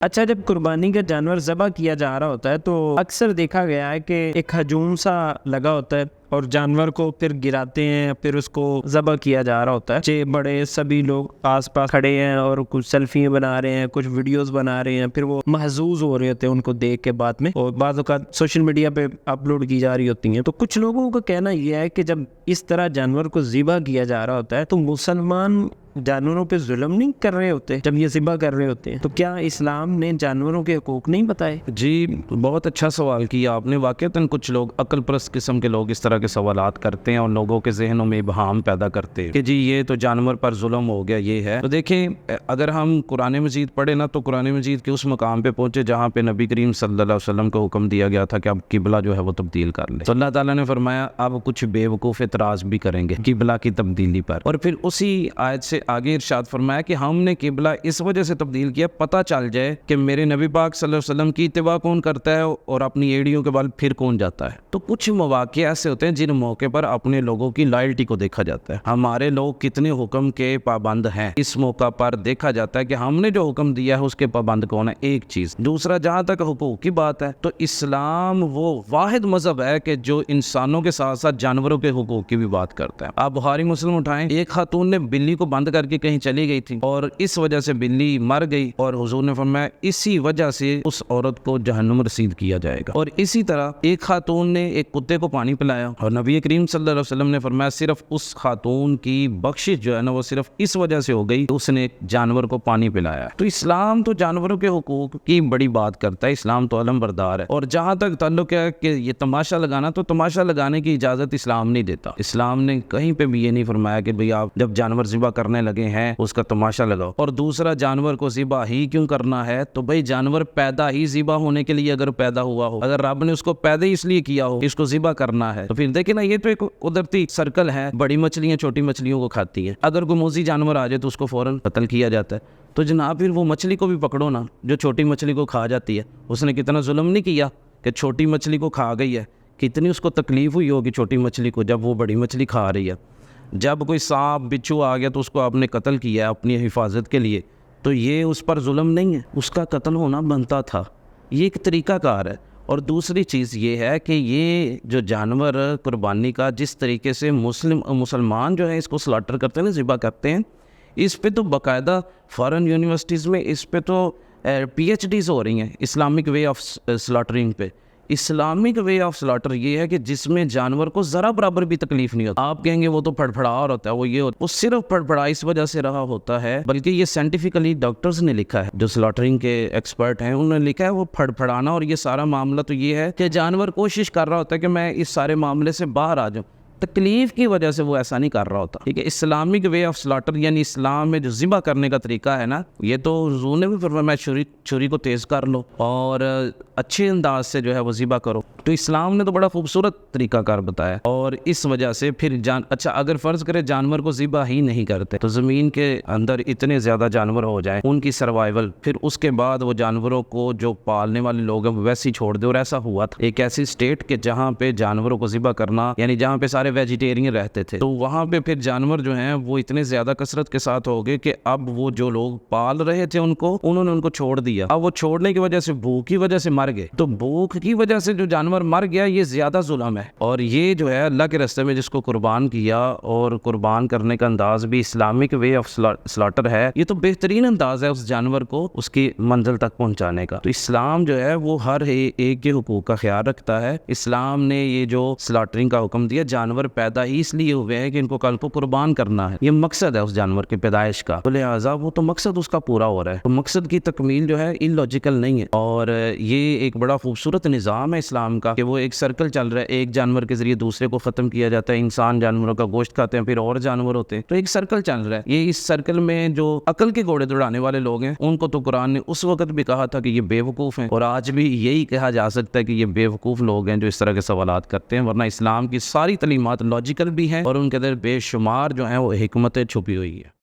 اچھا، جب قربانی کا جانور ذبح کیا جا رہا ہوتا ہے تو اکثر دیکھا گیا ہے کہ ایک ہجوم سا لگا ہوتا ہے اور جانور کو پھر گراتے ہیں، پھر اس کو ذبح کیا جا رہا ہوتا ہے۔ بچے بڑے سبھی لوگ آس پاس کھڑے ہیں اور کچھ سیلفیاں بنا رہے ہیں، کچھ ویڈیوز بنا رہے ہیں، پھر وہ محظوظ ہو رہے ہوتے ہیں ان کو دیکھ کے بعد میں، اور بعض اوقات سوشل میڈیا پہ اپلوڈ کی جا رہی ہوتی ہیں۔ تو کچھ لوگوں کا کہنا یہ ہے کہ جب اس طرح جانور کو ذبح کیا جا رہا ہوتا ہے تو مسلمان جانوروں پہ ظلم نہیں کر رہے ہوتے جب یہ ذبح کر رہے ہوتے ہیں؟ تو کیا اسلام نے جانوروں کے حقوق نہیں بتائے؟ جی، بہت اچھا سوال کیا آپ نے۔ واقعتاً کچھ لوگ عقل پرست قسم کے لوگ اس طرح کے سوالات کرتے ہیں اور لوگوں کے ذہنوں میں ابہام پیدا کرتے ہیں کہ جی یہ تو جانور پر ظلم ہو گیا، یہ ہے۔ تو دیکھیں، اگر ہم قرآن مجید پڑھیں نا تو قرآن مجید کے اس مقام پہ پہنچے جہاں پہ نبی کریم صلی اللہ علیہ وسلم کو حکم دیا گیا تھا کہ اب قبلہ جو ہے وہ تبدیل کر لیں۔ تو اللہ تعالیٰ نے فرمایا اب کچھ بے وقوف اعتراض بھی کریں گے قبلہ کی تبدیلی پر، اور پھر اسی آیت سے آگے ارشاد فرمایا کہ ہم نے قبلہ اس وجہ سے تبدیل کیا پتہ چل جائے کہ میرے نبی پاک صلی اللہ علیہ وسلم کی اتباع کون کرتا ہے اور اپنی ایڑیوں کے بال پھر کون جاتا ہے۔ تو کچھ مواقع ایسے ہوتے ہیں جن موقع پر اپنے لوگوں کی لائلٹی کو دیکھا جاتا ہے، ہمارے لوگ کتنے حکم کے پابند ہیں، اس موقع پر دیکھا جاتا ہے کہ ہم نے جو حکم دیا ہے اس کے پابند کون ہے، ایک چیز۔ دوسرا، جہاں تک حقوق کی بات ہے تو اسلام وہ واحد مذہب ہے کہ جو انسانوں کے ساتھ ساتھ جانوروں کے حقوق کی بھی بات کرتا ہے۔ آپ بخاری مسلم اٹھائیں، ایک خاتون نے بلی کو بند کر کے کہیں چلی گئی تھی اور اس وجہ سے بلی مر گئی، اور حضور نے فرمایا اسی وجہ سے اس عورت کو جہنم رسید کیا جائے گا۔ اور اسی طرح ایک خاتون نے ایک کتے کو پانی پلایا اور نبی کریم صلی اللہ علیہ وسلم نے فرمایا صرف اس خاتون کی بخشش جو ہے نا وہ صرف اس وجہ سے ہو گئی کہ اس نے ایک جانور کو پانی پلایا۔ تو اسلام تو جانوروں کے حقوق کی بڑی بات کرتا ہے، اسلام تو علم بردار ہے۔ اور جہاں تک تعلق ہے کہ یہ تماشا لگانا، تو تماشا لگانے کی اجازت اسلام نہیں دیتا۔ اسلام نے کہیں پہ بھی یہ نہیں فرمایا کہ بھئی آپ جب جانور ذبح کرنے لگے ہیں اس کا تماشا لگاؤ۔ اور دوسرا، جانور کو ذبح ہی کیوں کرنا ہے؟ تو بھئی جانور پیدا ہی ذبح ہونے کے لیے اگر پیدا ہوا ہو، اگر رب نے اس کو پیدا ہی اس لیے کیا ہو اس کو ذبح کرنا ہے، تو پھر دیکھیں نا یہ تو ایک قدرتی سرکل ہے، بڑی مچھلیاں چھوٹی مچھلیوں کو کھاتی ہیں، اگر کوئی موذی جانور آ جائے تو اس کو فوراً قتل کیا جاتا ہے۔ تو جناب پھر وہ مچھلی کو بھی پکڑو نا جو چھوٹی مچھلی کو کھا جاتی ہے، اس نے کتنا ظلم نہیں کیا کہ چھوٹی مچھلی کو کھا گئی ہے، کتنی اس کو تکلیف ہوئی ہوگی چھوٹی مچھلی کو جب وہ بڑی مچھلی کھا رہی ہے۔ جب کوئی سانپ بچھو آ گیا تو اس کو آپ نے قتل کیا ہے اپنی حفاظت کے لیے، تو یہ اس پر ظلم نہیں ہے، اس کا قتل ہونا بنتا تھا۔ یہ ایک طریقہ کار ہے۔ اور دوسری چیز یہ ہے کہ یہ جو جانور قربانی کا جس طریقے سے مسلمان جو ہے اس کو سلاٹر کرتے ہیں نا، ذبح کرتے ہیں، اس پہ تو باقاعدہ فارن یونیورسٹیز میں اس پہ تو پی ایچ ڈیز ہو رہی ہیں، اسلامک وے آف سلاٹرنگ پہ۔ اسلامک وے آف سلاٹر یہ ہے کہ جس میں جانور کو ذرا برابر بھی تکلیف نہیں ہوتا۔ آپ کہیں گے وہ تو پھڑپھڑا رہا ہوتا ہے، وہ یہ ہوتا ہے، وہ صرف پھڑپھڑا اس وجہ سے رہا ہوتا ہے، بلکہ یہ سائنٹیفکلی ڈاکٹرز نے لکھا ہے، جو سلاٹرنگ کے ایکسپرٹ ہیں انہوں نے لکھا ہے وہ پھڑپھڑانا اور یہ سارا معاملہ تو یہ ہے کہ جانور کوشش کر رہا ہوتا ہے کہ میں اس سارے معاملے سے باہر آ جاؤں، تکلیف کی وجہ سے وہ ایسا نہیں کر رہا ہوتا۔ ٹھیک ہے، اسلامک وے آف سلاٹر یعنی اسلام میں جو ذبح کرنے کا طریقہ ہے نا، یہ تو حضور نے بھی فرمایا میں چھری کو تیز کر لو اور اچھے انداز سے جو ہے وہ ذبح کرو۔ تو اسلام نے تو بڑا خوبصورت طریقہ کار بتایا، اور اس وجہ سے پھر اچھا اگر فرض کرے جانور کو ذبح ہی نہیں کرتے تو زمین کے اندر اتنے زیادہ جانور ہو جائیں، ان کی سروائیول، پھر اس کے بعد وہ جانوروں کو جو پالنے والے لوگ ہیں وہ ویسے ہی چھوڑ دے۔ اور ایسا ہوا تھا ایک ایسی اسٹیٹ کہ جہاں پہ جانوروں کو ذبح کرنا یعنی جہاں پہ سارے ویجیٹیرین رہتے تھے، تو وہاں پہ پھر جانور جو ہیں وہ اتنے زیادہ کثرت کے ساتھ ہو گئے کہ اب وہ جو لوگ پال رہے تھے انہوں نے ان کو چھوڑ دیا۔ اب وہ چھوڑنے کی وجہ سے بھوک کی وجہ سے مر گئے، تو بھوک کی وجہ سے جو جانور مر گیا یہ زیادہ ظلم ہے۔ اور یہ جو ہے اللہ کے راستے میں جس کو قربان کیا، اور قربان کرنے کا انداز بھی اسلامک وے آف سلاٹر ہے، یہ تو بہترین انداز ہے اس جانور کو اس کی منزل تک پہنچانے کا۔ تو اسلام جو ہے وہ ہر ایک کے حقوق کا خیال رکھتا ہے۔ اسلام نے یہ جو سلاٹرنگ کا حکم دیا، جانور پیدا ہی اس لیے ہوئے ہیں کہ ان کو کل کو قربان کرنا ہے، یہ مقصد ہے اس جانور کے پیدائش کا، تو لہٰذا وہ تو مقصد اس کا پورا ہو رہا ہے۔ تو مقصد کی تکمیل جو ہے اللاجیکل نہیں ہے، اور یہ ایک بڑا خوبصورت نظام ہے اسلام کا کہ وہ ایک سرکل چل رہا ہے، ایک جانور کے ذریعے دوسرے کو ختم کیا جاتا ہے، انسان جانوروں کا گوشت کھاتے ہیں، پھر اور جانور ہوتے ہیں، تو ایک سرکل چل رہا ہے۔ یہ اس سرکل میں جو عقل کے گھوڑے دوڑانے والے لوگ ہیں ان کو تو قرآن نے اس وقت بھی کہا تھا کہ یہ بے وقوف ہیں، اور آج بھی یہی کہا جا سکتا ہے کہ یہ بے وقوف لوگ ہیں جو اس طرح کے سوالات کرتے ہیں، ورنہ اسلام کی ساری تعلیمات لاجیکل بھی ہیں اور ان کے اندر بے شمار جو ہیں وہ حکمتیں چھپی ہوئی ہیں۔